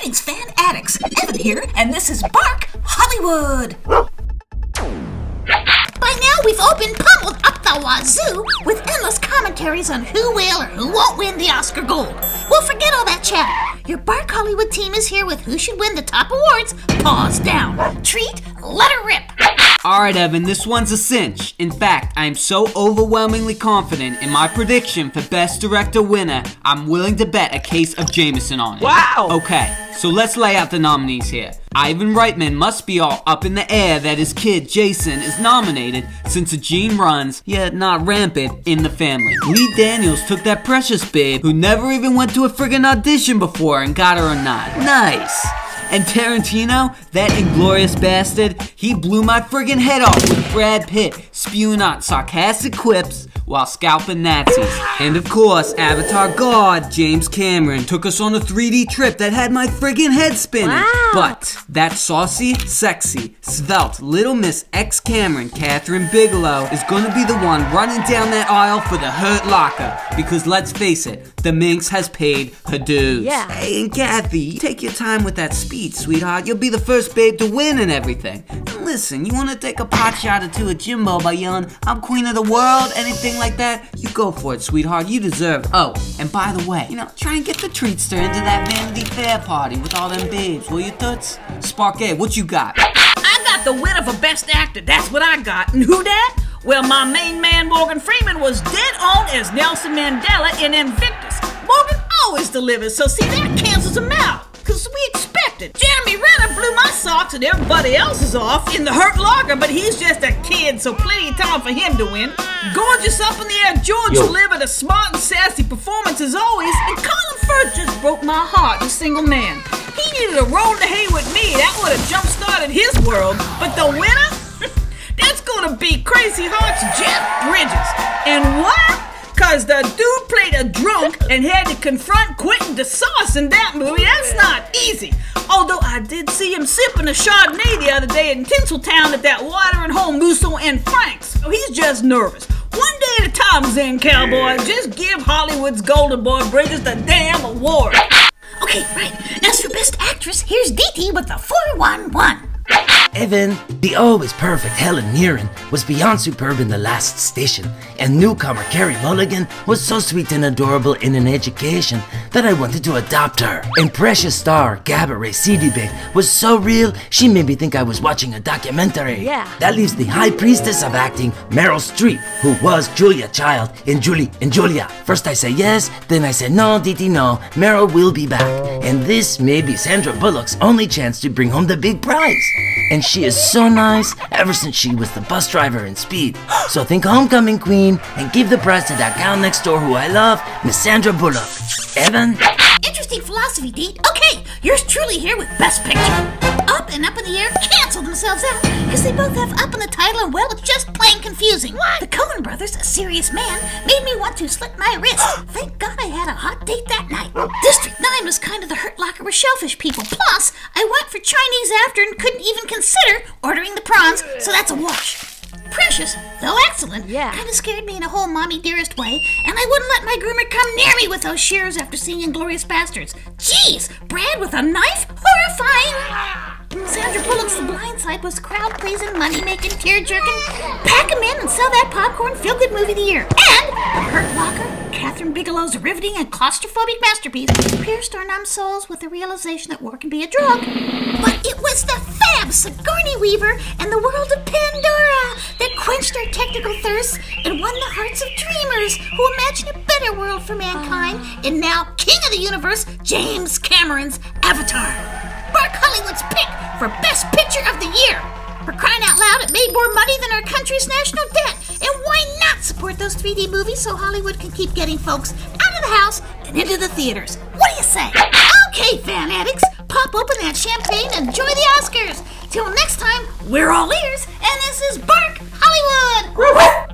Greetings, fan addicts. Evan here, and this is Bark Hollywood. By now, we've all been pummeled up the wazoo with endless commentaries on who will or who won't win the Oscar Gold. Well, forget all that chatter. Your Bark Hollywood team is here with who should win the top awards. Paws down. Treat, let her rip. Alright, Evan, this one's a cinch. In fact, I am so overwhelmingly confident in my prediction for Best Director winner, I'm willing to bet a case of Jameson on it. Wow! Okay, so let's lay out the nominees here. Ivan Reitman must be all up in the air that his kid, Jason, is nominated since the gene runs, yet not rampant, in the family. Lee Daniels took that precious babe who never even went to a friggin' audition before and got her a nod. Nice! And Tarantino, that inglorious bastard, he blew my friggin' head off with Brad Pitt spewing out sarcastic quips while scalping Nazis. And of course, Avatar God James Cameron took us on a 3D trip that had my friggin' head spinning. Wow. But that saucy, sexy, svelte little Miss X Cameron, Katherine Bigalow, is gonna be the one running down that aisle for the Hurt Locker. Because let's face it, the Minx has paid her dues. Yeah. Hey, and Kathy, take your time with that speech, sweetheart. You'll be the first babe to win and everything. And listen, you wanna take a pot shot or two at Jimbo by yelling, "I'm queen of the world," anything like that? You go for it, sweetheart. You deserve it. Oh, and by the way, try and get the treatster into that Vanity Fair party with all them babes, will you, Toots? Sparky, what you got? I got the win of a Best Actor, that's what I got. And who dat? Well, my main man Morgan Freeman was dead on as Nelson Mandela in Invictus. Morgan always delivers, so see, that cancels him out, because we expected. Jeremy Renner blew my socks and everybody else's off in the Hurt Locker, but he's just a kid, so plenty of time for him to win. Gorgeous up in the air George delivered a smart and sassy performance as always, and Colin Firth just broke my heart, the single man. He needed a roll in the hay with me, that would have jump-started his world, but the winner? That's gonna be Crazy Heart's Jeff Bridges. And why? Cause the dude played a drunk and had to confront Quentin DeSauce in that movie. That's not easy. Although I did see him sipping a Chardonnay the other day in Tinseltown at that watering hole Musso and Frank's. So he's just nervous. One day at a time, Zen Cowboy. Just give Hollywood's Golden Boy Bridges the damn award. Okay, right. As for Best Actress, here's DT with the 411. Evan, the always perfect Helen Mirren was beyond superb in The Last Station, and newcomer Carey Mulligan was so sweet and adorable in An Education that I wanted to adopt her. And precious star Gabourey Sidibe was so real, she made me think I was watching a documentary. Yeah. That leaves the high priestess of acting, Meryl Streep, who was Julia Child in Julie and Julia. First I say yes, then I say no, Diti, no, Meryl will be back. And this may be Sandra Bullock's only chance to bring home the big prize. And she is so nice ever since she was the bus driver in Speed. So think Homecoming Queen and give the prize to that gal next door who I love, Miss Sandra Bullock. Evan? Interesting philosophy, Deet. Okay, yours truly here with Best Picture. Up and Up in the Air cancel themselves out because they both have up in the title and, well, it's just plain confusing. What? The Coen brothers, A Serious Man, made me want to slit my wrist. Thank God I had a hot date that night. District 9 was kind of the Hurt Locker with shellfish people. Plus, I went for Chinese after and couldn't even consider ordering the prawns, so that's a wash. Precious, though excellent, kind of scared me in a whole mommy dearest way, and I wouldn't let my groomer come near me with those shears after seeing Inglourious Bastards. Jeez, Brad with a knife? Horrifying! Sandra Bullock's The Blind Side was crowd-pleasing, money-making, tear-jerking, pack 'em in and sell that popcorn, feel-good movie of the year. And The Hurt Locker, Katherine Bigelow's riveting and claustrophobic masterpiece, pierced our numb souls with the realization that war can be a drug. But it was the fab Sigourney Weaver and the world of Pandora that quenched our technical thirsts and won the hearts of dreamers who imagine a better world for mankind, and now King of the Universe, James Cameron's Avatar. Bark Hollywood's pick for Best Picture of the Year. For crying out loud, it made more money than our country's national debt. And why not support those 3D movies so Hollywood can keep getting folks out of the house and into the theaters? What do you say? Okay, fan addicts, pop open that champagne and enjoy the Oscars. Till next time, we're all ears, and this is Bark Hollywood.